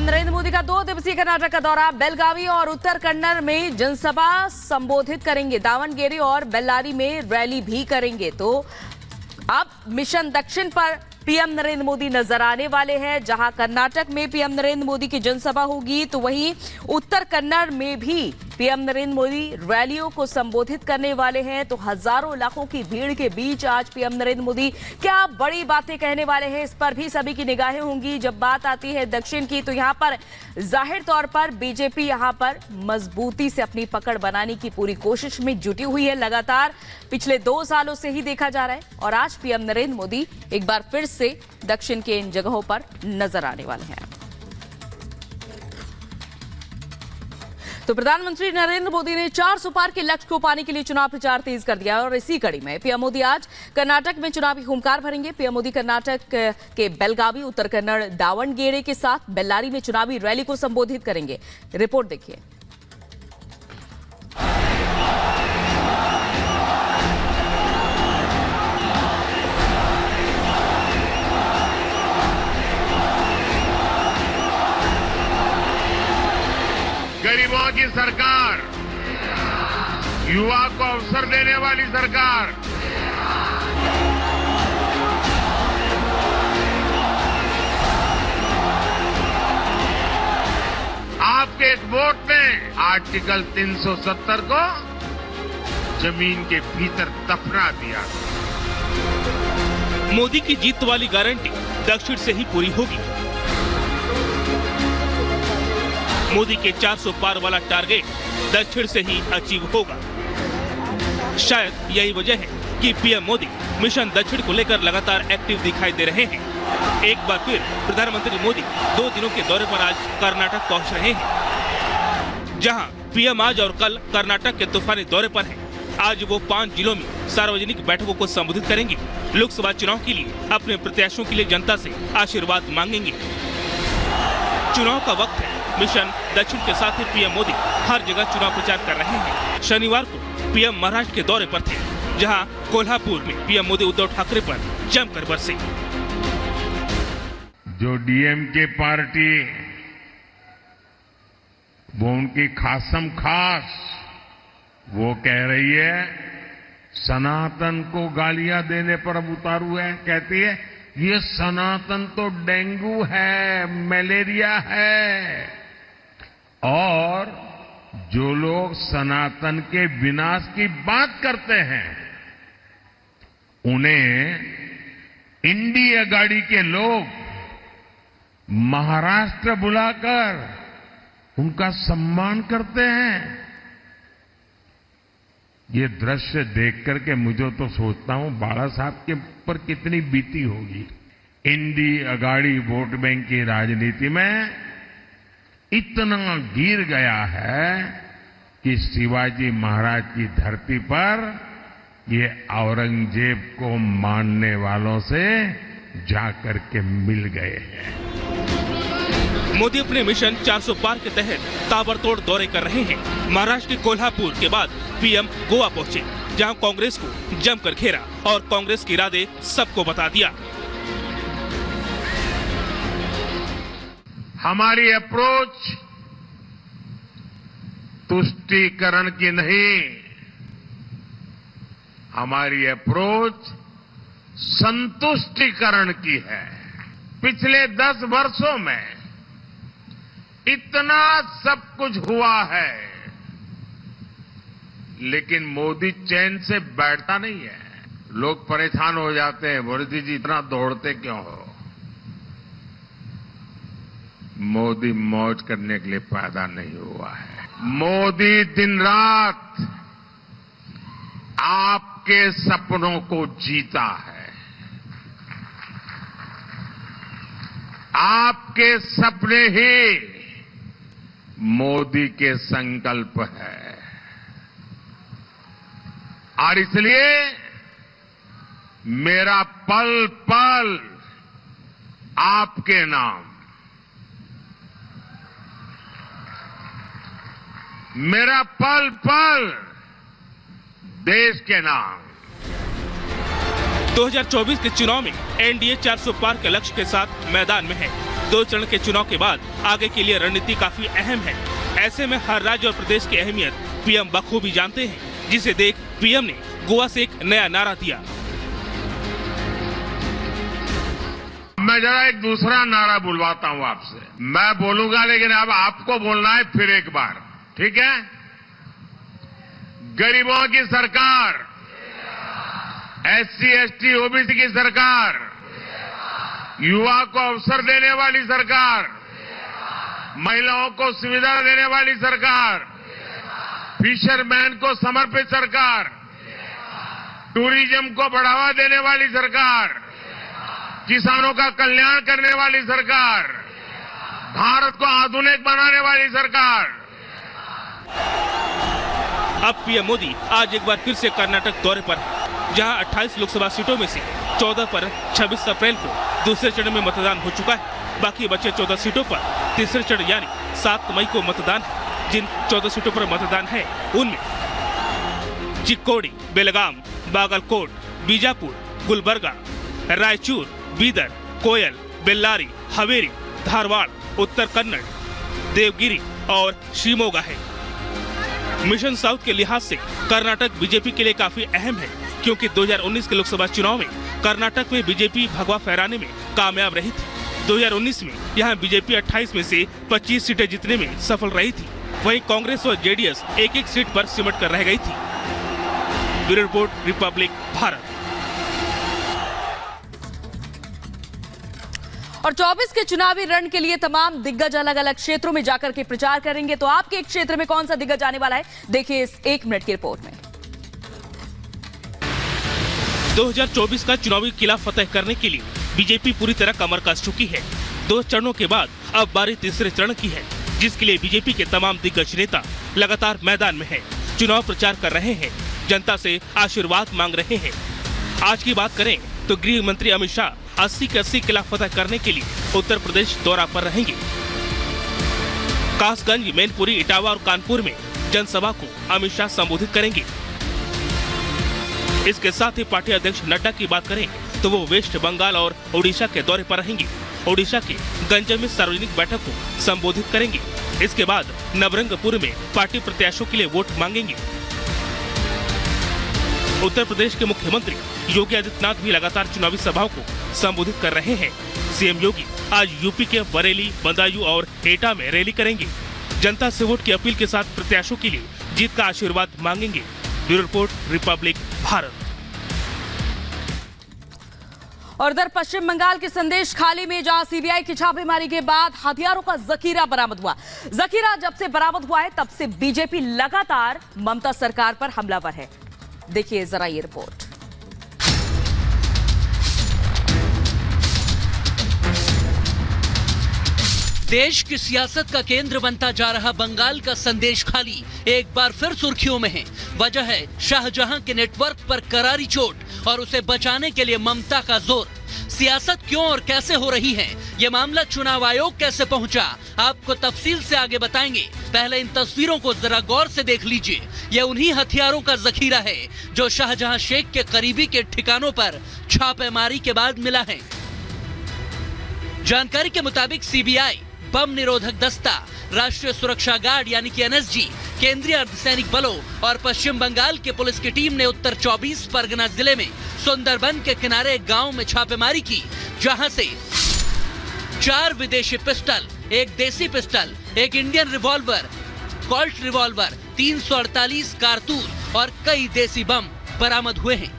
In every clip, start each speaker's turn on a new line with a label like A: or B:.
A: नरेंद्र मोदी का 2 दिवसीय कर्नाटक का दौरा। बेलगावी और उत्तर कन्नड़ में जनसभा संबोधित करेंगे। दावणगेरे और बेल्लारी में रैली भी करेंगे। तो अब मिशन दक्षिण पर पीएम नरेंद्र मोदी नजर आने वाले हैं। जहां कर्नाटक में पीएम नरेंद्र मोदी की जनसभा होगी, तो वहीं उत्तर कन्नड़ में भी पीएम नरेंद्र मोदी रैलियों को संबोधित करने वाले हैं। तो हजारों लाखों की भीड़ के बीच आज पीएम नरेंद्र मोदी क्या बड़ी बातें कहने वाले हैं, इस पर भी सभी की निगाहें होंगी। जब बात आती है दक्षिण की, तो यहां पर जाहिर तौर पर बीजेपी यहां पर मजबूती से अपनी पकड़ बनाने की पूरी कोशिश में जुटी हुई है। लगातार पिछले 2 सालों से ही देखा जा रहा है। और आज पीएम नरेंद्र मोदी एक बार फिर से दक्षिण के इन जगहों पर नजर आने वाले हैं। तो प्रधानमंत्री नरेंद्र मोदी ने 400 पार के लक्ष्य को पाने के लिए चुनाव प्रचार तेज कर दिया। और इसी कड़ी में पीएम मोदी आज कर्नाटक में चुनावी हुंकार भरेंगे। पीएम मोदी कर्नाटक के बेलगावी, उत्तर कन्नड़, दावणगेरे के साथ बेल्लारी में चुनावी रैली को संबोधित करेंगे। रिपोर्ट देखिए।
B: गरीबों की सरकार, युवा को अवसर देने वाली सरकार, आपके एक वोट ने आर्टिकल 370 को जमीन के भीतर दफना दिया।
C: मोदी की जीत वाली गारंटी दक्षिण से ही पूरी होगी। मोदी के 400 पार वाला टारगेट दक्षिण से ही अचीव होगा। शायद यही वजह है कि पीएम मोदी मिशन दक्षिण को लेकर लगातार एक्टिव दिखाई दे रहे हैं। एक बार फिर प्रधानमंत्री मोदी 2 दिनों के दौरे पर आज कर्नाटक पहुंच रहे हैं। जहां पीएम आज और कल कर्नाटक के तूफानी दौरे पर हैं। आज वो 5 जिलों में सार्वजनिक बैठकों को संबोधित करेंगे। लोकसभा चुनाव के लिए अपने प्रत्याशियों के लिए जनता से आशीर्वाद मांगेंगे। चुनाव का वक्त है। मिशन दक्षिण के साथ ही पीएम मोदी हर जगह चुनाव प्रचार कर रहे हैं। शनिवार को पीएम महाराष्ट्र के दौरे पर थे, जहां कोल्हापुर में पीएम मोदी उद्धव ठाकरे पर जमकर बरसे।
B: जो डीएमके पार्टी, वो उनकी खासम खास वो कह रही है सनातन को गालियां देने पर अब उतारू है। कहती है ये सनातन तो डेंगू है, मलेरिया है। और जो लोग सनातन के विनाश की बात करते हैं, उन्हें इंडी अगाड़ी के लोग महाराष्ट्र बुलाकर उनका सम्मान करते हैं। ये दृश्य देख करके मुझे तो सोचता हूं बाला साहब के ऊपर कितनी बीती होगी। इंडी अगाड़ी वोट बैंक की राजनीति में इतना गिर गया है कि शिवाजी महाराज की धरती पर ये औरंगजेब को मानने वालों से जाकर के मिल गए हैं।
C: मोदी अपने मिशन 400 पार के तहत ताबड़तोड़ दौरे कर रहे हैं। महाराष्ट्र के कोल्हापुर के बाद पीएम गोवा पहुंचे, जहां कांग्रेस को जमकर घेरा और कांग्रेस के इरादे सबको बता दिया।
B: हमारी अप्रोच तुष्टीकरण की नहीं, हमारी अप्रोच संतुष्टीकरण की है। पिछले 10 वर्षों में इतना सब कुछ हुआ है, लेकिन मोदी चैन से बैठता नहीं है। लोग परेशान हो जाते हैं, मोदी जी इतना दौड़ते क्यों हो? मोदी मौज करने के लिए पैदा नहीं हुआ है। मोदी दिन रात आपके सपनों को जीता है। आपके सपने ही मोदी के संकल्प है। और इसलिए मेरा पल पल आपके नाम, मेरा पल पल देश के नाम।
C: 2024 के चुनाव में एनडीए 400 पार के लक्ष्य के साथ मैदान में है। 2 चरण के चुनाव के बाद आगे के लिए रणनीति काफी अहम है। ऐसे में हर राज्य और प्रदेश की अहमियत पीएम बखूबी जानते हैं, जिसे देख पीएम ने गोवा से एक नया नारा दिया।
B: मैं जरा एक दूसरा नारा बुलवाता हूं आपसे। मैं बोलूंगा लेकिन अब आपको बोलना है फिर एक बार, ठीक है? गरीबों की सरकार, SC, ST, OBC की सरकार, युवा को अवसर देने वाली सरकार, महिलाओं को सुविधा देने वाली सरकार, फिशरमैन को समर्पित सरकार, टूरिज्म को बढ़ावा देने वाली सरकार, किसानों का कल्याण करने वाली सरकार, भारत को आधुनिक बनाने वाली सरकार।
C: अब पीएम मोदी आज एक बार फिर से कर्नाटक दौरे पर है, जहां 28 लोकसभा सीटों में से 14 पर 26 अप्रैल को दूसरे चरण में मतदान हो चुका है। बाकी बचे 14 सीटों पर तीसरे चरण यानी 7 मई को मतदान है। जिन 14 सीटों पर मतदान है उनमें चिक्कोडी, बेलगाम, बागलकोट, बीजापुर, गुलबर्गा, रायचूर, बीदर, कोयल, बेल्लारी, हवेरी, धारवाड़, उत्तर कन्नड़, देवगिरी और शिमोगा है। मिशन साउथ के लिहाज से कर्नाटक बीजेपी के लिए काफी अहम है, क्योंकि 2019 के लोकसभा चुनाव में कर्नाटक में बीजेपी भगवा फहराने में कामयाब रही थी। 2019 में यहां बीजेपी 28 में से 25 सीटें जीतने में सफल रही थी। वहीं कांग्रेस और जेडीएस एक-एक सीट पर सिमट कर रह गई थी। Bureau report, Republic Bharat.
A: और 24 के चुनावी रण के लिए तमाम दिग्गज अलग अलग क्षेत्रों में जाकर के प्रचार करेंगे। तो आपके एक क्षेत्र में कौन सा दिग्गज आने वाला है, देखिए इस 1 मिनट की रिपोर्ट में।
C: 2024 का चुनावी किला फतेह करने के लिए बीजेपी पूरी तरह कमर कस चुकी है। 2 चरणों के बाद अब बारी तीसरे चरण की है, जिसके लिए बीजेपी के तमाम दिग्गज नेता लगातार मैदान में हैं, चुनाव प्रचार कर रहे हैं, जनता से आशीर्वाद मांग रहे हैं। आज की बात करें तो गृह मंत्री अमित शाह 80 के 80 किला फतेह करने के लिए उत्तर प्रदेश दौरा पर रहेंगे। कासगंज, मैनपुरी, इटावा और कानपुर में जनसभा को अमित शाह संबोधित करेंगे। इसके साथ ही पार्टी अध्यक्ष नड्डा की बात करें तो वो वेस्ट बंगाल और ओडिशा के दौरे पर रहेंगे। ओडिशा के गंज में सार्वजनिक बैठक को संबोधित करेंगे। इसके बाद नवरंगपुर में पार्टी प्रत्याशियों के लिए वोट मांगेंगे। उत्तर प्रदेश के मुख्यमंत्री योगी आदित्यनाथ भी लगातार चुनावी सभाओं को संबोधित कर रहे हैं। सीएम योगी आज यूपी के बरेली, बदायूं और एटा में रैली करेंगे। जनता से वोट की अपील के साथ प्रत्याशियों के लिए जीत का आशीर्वाद मांगेंगे। Bureau report, Republic Bharat.
A: और उधर पश्चिम बंगाल के संदेश खाली में जहां सीबीआई की छापेमारी के बाद हथियारों का जखीरा बरामद हुआ। जखीरा जब से बरामद हुआ है तब से बीजेपी लगातार ममता सरकार पर हमलावर है। देखिए जरा ये रिपोर्ट।
D: देश की सियासत का केंद्र बनता जा रहा बंगाल का संदेश खाली एक बार फिर सुर्खियों में है। वजह है शाहजहां के नेटवर्क पर करारी चोट और उसे बचाने के लिए ममता का जोर। सियासत क्यों और कैसे हो रही है, ये मामला चुनाव आयोग कैसे पहुंचा, आपको तफसील से आगे बताएंगे। पहले इन तस्वीरों को जरा गौर से देख लीजिए। ये उन्हीं हथियारों का जखीरा है जो शाहजहां शेख के करीबी के ठिकानों पर छापेमारी के बाद मिला है। जानकारी के मुताबिक सीबीआई, बम निरोधक दस्ता, राष्ट्रीय सुरक्षा गार्ड यानी कि एनएसजी, केंद्रीय अर्धसैनिक बलों और पश्चिम बंगाल के पुलिस की टीम ने उत्तर 24 परगना जिले में सुंदरबन के किनारे एक गांव में छापेमारी की, जहां से 4 विदेशी पिस्टल, 1 देसी pistol, 1 Indian revolver, Colt revolver, 348 कारतूस और कई देसी बम बरामद हुए हैं।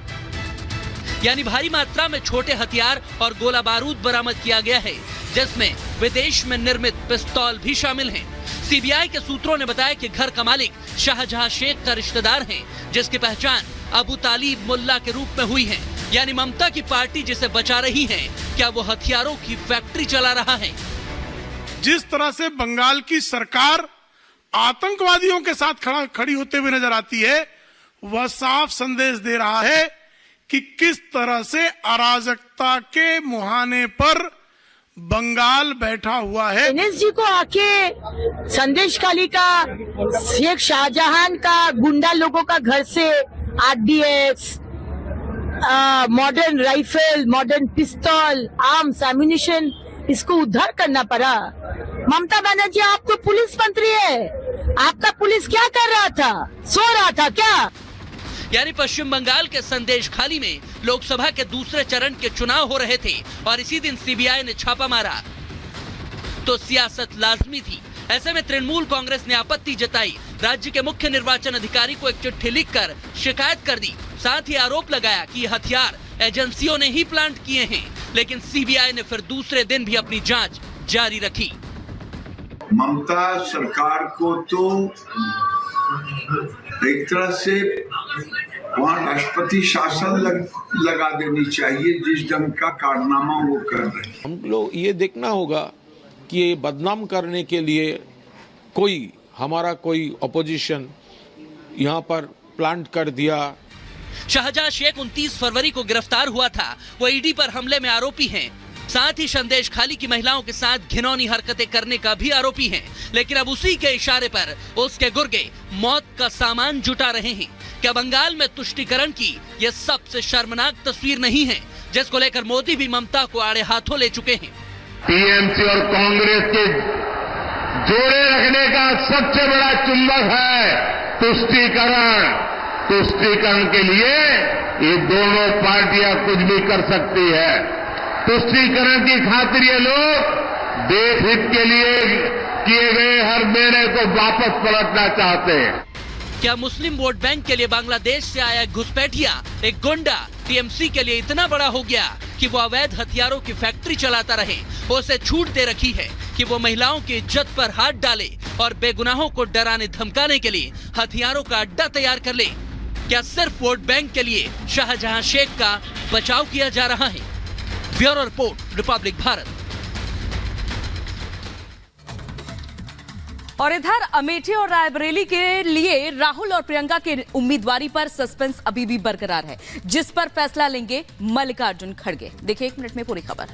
D: यानी भारी मात्रा में छोटे हथियार और गोला बारूद बरामद किया गया है, जिसमें विदेश में निर्मित पिस्तौल भी शामिल हैं। सीबीआई के सूत्रों ने बताया कि घर का मालिक शाहजहां शेख का रिश्तेदार है, जिसकी पहचान अबू तालिब मुल्ला के रूप में हुई है। यानी ममता की पार्टी जिसे बचा रही है, क्या वो हथियारों की फैक्ट्री चला रहा है?
E: जिस तरह से बंगाल की सरकार आतंकवादियों के साथ खड़ी होते हुए नजर आती है, वह साफ संदेश दे रहा है कि किस तरह से अराजकता के मुहाने पर बंगाल बैठा हुआ है।
F: एनएसजी को आके संदेश खाली का शेख शाहजहां का गुंडा लोगों का घर से आरडीएक्स, मॉडर्न राइफल, मॉडर्न पिस्तौल, आर्म्स, एम्यूनिशन, इसको उद्धार करना पड़ा। ममता बनर्जी, आप तो पुलिस मंत्री है, आपका पुलिस क्या कर रहा था? सो रहा था क्या?
D: यानी पश्चिम बंगाल के संदेश खाली में लोकसभा के दूसरे चरण के चुनाव हो रहे थे और इसी दिन सीबीआई ने छापा मारा, तो सियासत लाजमी थी। ऐसे में तृणमूल कांग्रेस ने आपत्ति जताई, राज्य के मुख्य निर्वाचन अधिकारी को एक चिट्ठी लिखकर शिकायत कर दी। साथ ही आरोप लगाया कि हथियार एजेंसियों ने ही प्लांट किए हैं, लेकिन सीबीआई ने फिर दूसरे दिन भी अपनी जांच जारी रखी।
G: ममता सरकार को तो एक तरह से वहाँ राष्ट्रपति शासन लगा देनी चाहिए, जिस ढंग का कारनामा वो कर रहे हैं।
H: हम लोग ये देखना होगा कि ये बदनाम करने के लिए हमारा कोई अपोजिशन यहाँ पर प्लांट कर दिया।
D: शाहजहां शेख 29 फरवरी को गिरफ्तार हुआ था, वो ईडी पर हमले में आरोपी हैं। साथ ही संदेश खाली की महिलाओं के साथ घिनौनी हरकतें करने का भी आरोपी है, लेकिन अब उसी के इशारे पर उसके गुर्गे मौत का सामान जुटा रहे हैं। क्या बंगाल में तुष्टीकरण की यह सबसे शर्मनाक तस्वीर नहीं है, जिसको लेकर मोदी भी ममता को आड़े हाथों ले चुके हैं?
B: टीएमसी और कांग्रेस के जोड़े रखने का सबसे बड़ा चुंबक है तुष्टीकरण। तुष्टीकरण के लिए ये दोनों पार्टियां कुछ भी कर सकती है। तुष्टीकरण की खातिर ये लोग देश हित के लिए किए गए हर निर्णय को वापस पलटना चाहते हैं।
D: क्या मुस्लिम वोट बैंक के लिए बांग्लादेश से आया घुसपैठिया, एक गुंडा टीएमसी के लिए इतना बड़ा हो गया कि वो अवैध हथियारों की फैक्ट्री चलाता रहे? उसे छूट दे रखी है कि वो महिलाओं की इज्जत पर हाथ डाले और बेगुनाहों को डराने धमकाने के लिए हथियारों का अड्डा तैयार कर ले। क्या सिर्फ वोट बैंक के लिए शाहजहां शेख का बचाव किया जा रहा है? Bureau report, Republic Bharat.
A: और इधर अमेठी और रायबरेली के लिए राहुल और प्रियंका के उम्मीदवारी पर सस्पेंस अभी भी बरकरार है, जिस पर फैसला लेंगे मल्लिकार्जुन खड़गे। देखिए 1 मिनट में पूरी खबर।